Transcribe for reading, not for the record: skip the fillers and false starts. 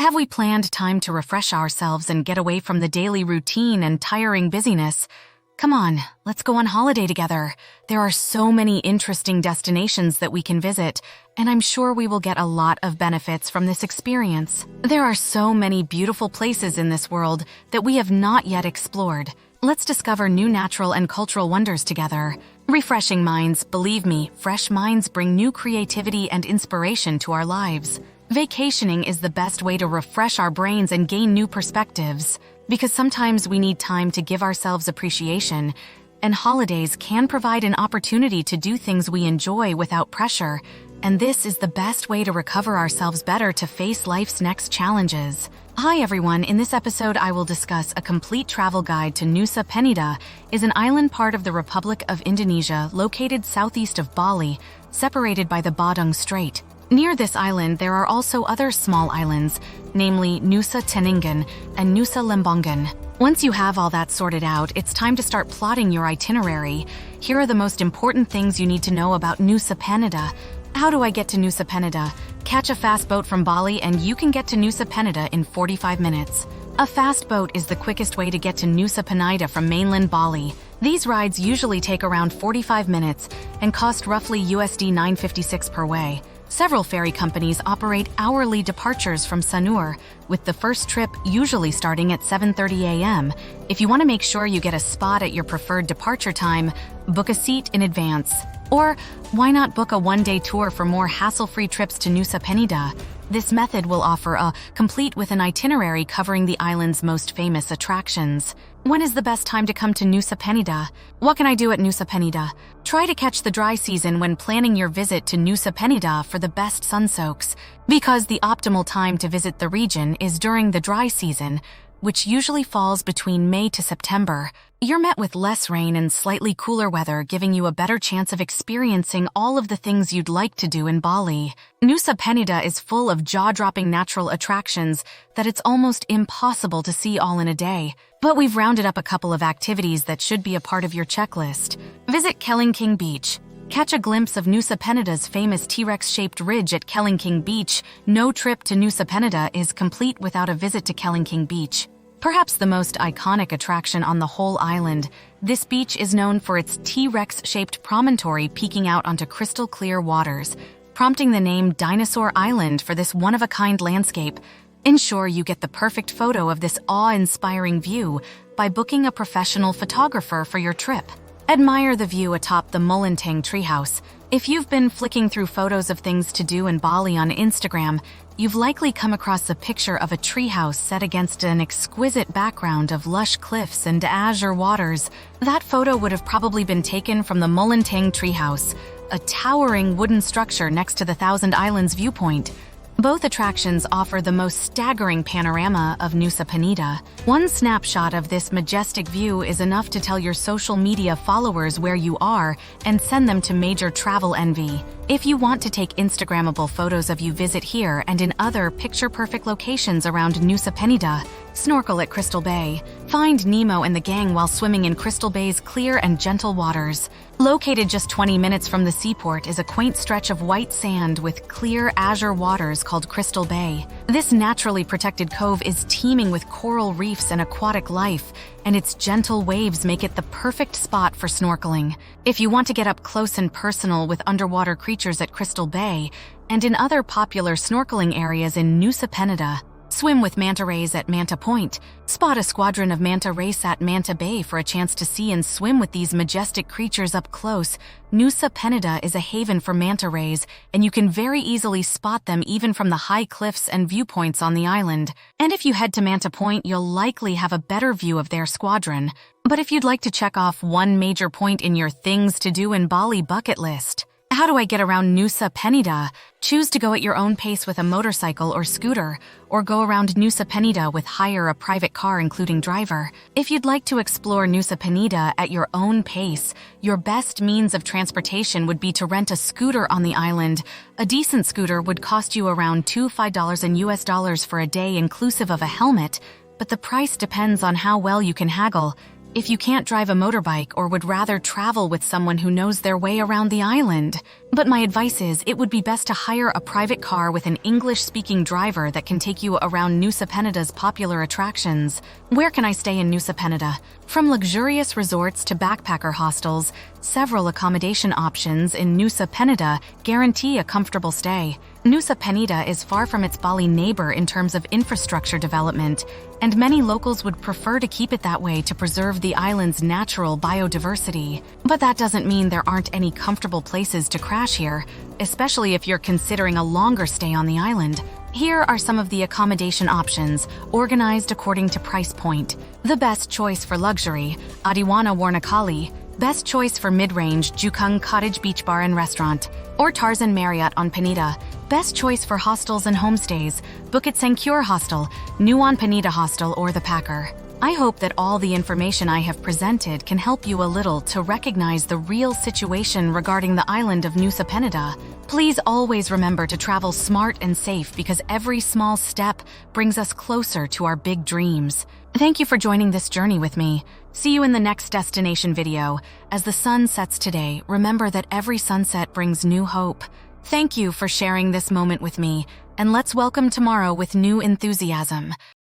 Have we planned time to refresh ourselves and get away from the daily routine and tiring busyness? Come on, let's go on holiday together. There are so many interesting destinations that we can visit, and I'm sure we will get a lot of benefits from this experience. There are so many beautiful places in this world that we have not yet explored. Let's discover new natural and cultural wonders together. Refreshing minds, believe me, fresh minds bring new creativity and inspiration to our lives. Vacationing is the best way to refresh our brains and gain new perspectives. Because sometimes we need time to give ourselves appreciation, and holidays can provide an opportunity to do things we enjoy without pressure, and this is the best way to recover ourselves better to face life's next challenges. Hi everyone, in this episode I will discuss a complete travel guide to Nusa Penida, is an island part of the Republic of Indonesia located southeast of Bali, separated by the Badung Strait. Near this island, there are also other small islands, namely Nusa Teninggan and Nusa Lembongan. Once you have all that sorted out, it's time to start plotting your itinerary. Here are the most important things you need to know about Nusa Penida. How do I get to Nusa Penida? Catch a fast boat from Bali and you can get to Nusa Penida in 45 minutes. A fast boat is the quickest way to get to Nusa Penida from mainland Bali. These rides usually take around 45 minutes and cost roughly USD $9.56 per way. Several ferry companies operate hourly departures from Sanur, with the first trip usually starting at 7:30 a.m. If you want to make sure you get a spot at your preferred departure time, book a seat in advance. Or why not book a one-day tour for more hassle-free trips to Nusa Penida? This method will offer a complete with an itinerary covering the island's most famous attractions. When is the best time to come to Nusa Penida? What can I do at Nusa Penida? Try to catch the dry season when planning your visit to Nusa Penida for the best sun soaks, because the optimal time to visit the region is during the dry season, which usually falls between May to September. You're met with less rain and slightly cooler weather, giving you a better chance of experiencing all of the things you'd like to do in Bali. Nusa Penida is full of jaw-dropping natural attractions that it's almost impossible to see all in a day. But we've rounded up a couple of activities that should be a part of your checklist. Visit Kelling Beach. Catch a glimpse of Nusa Penida's famous T-Rex-shaped ridge at Kelling Beach. No trip to Nusa Penida is complete without a visit to Kelling Beach. Perhaps the most iconic attraction on the whole island, this beach is known for its T-Rex-shaped promontory peeking out onto crystal-clear waters, prompting the name Dinosaur Island for this one-of-a-kind landscape. Ensure you get the perfect photo of this awe-inspiring view by booking a professional photographer for your trip. Admire the view atop the Mentang Treehouse. If you've been flicking through photos of things to do in Bali on Instagram, you've likely come across a picture of a treehouse set against an exquisite background of lush cliffs and azure waters. That photo would have probably been taken from the Mentang Treehouse, a towering wooden structure next to the Thousand Islands viewpoint. Both attractions offer the most staggering panorama of Nusa Penida. One snapshot of this majestic view is enough to tell your social media followers where you are and send them to major travel envy. If you want to take Instagrammable photos of you visit here and in other picture-perfect locations around Nusa Penida, snorkel at Crystal Bay. Find Nemo and the gang while swimming in Crystal Bay's clear and gentle waters. Located just 20 minutes from the seaport is a quaint stretch of white sand with clear azure waters called Crystal Bay. This naturally protected cove is teeming with coral reefs and aquatic life, and its gentle waves make it the perfect spot for snorkeling. If you want to get up close and personal with underwater creatures at Crystal Bay and in other popular snorkeling areas in Nusa Penida, swim with Manta Rays at Manta Point. Spot a squadron of Manta Rays at Manta Bay for a chance to see and swim with these majestic creatures up close. Nusa Penida is a haven for Manta Rays, and you can very easily spot them even from the high cliffs and viewpoints on the island. And if you head to Manta Point, you'll likely have a better view of their squadron. But if you'd like to check off one major point in your things to do in Bali bucket list, how do I get around Nusa Penida? Choose to go at your own pace with a motorcycle or scooter, or go around Nusa Penida with hire a private car including driver. If you'd like to explore Nusa Penida at your own pace, your best means of transportation would be to rent a scooter on the island. A decent scooter would cost you around $5 in US dollars for a day inclusive of a helmet, but the price depends on how well you can haggle. if you can't drive a motorbike or would rather travel with someone who knows their way around the island. But my advice is it would be best to hire a private car with an English-speaking driver that can take you around Nusa Penida's popular attractions. Where can I stay in Nusa Penida? From luxurious resorts to backpacker hostels, several accommodation options in Nusa Penida guarantee a comfortable stay. Nusa Penida is far from its Bali neighbor in terms of infrastructure development, and many locals would prefer to keep it that way to preserve the island's natural biodiversity. But that doesn't mean there aren't any comfortable places to crash here, especially if you're considering a longer stay on the island. Here are some of the accommodation options, organized according to price point. The best choice for luxury, Adiwana Warnakali. Best choice for mid-range, Jukung Cottage Beach Bar and Restaurant, or Tarzan Marriott on Penida. Best choice for hostels and homestays, Bukit Sangkur Hostel, Nuan Penida Hostel, or The Packer. I hope that all the information I have presented can help you a little to recognize the real situation regarding the island of Nusa Penida. Please always remember to travel smart and safe because every small step brings us closer to our big dreams. Thank you for joining this journey with me. See you in the next destination video. As the sun sets today, remember that every sunset brings new hope. Thank you for sharing this moment with me, and let's welcome tomorrow with new enthusiasm.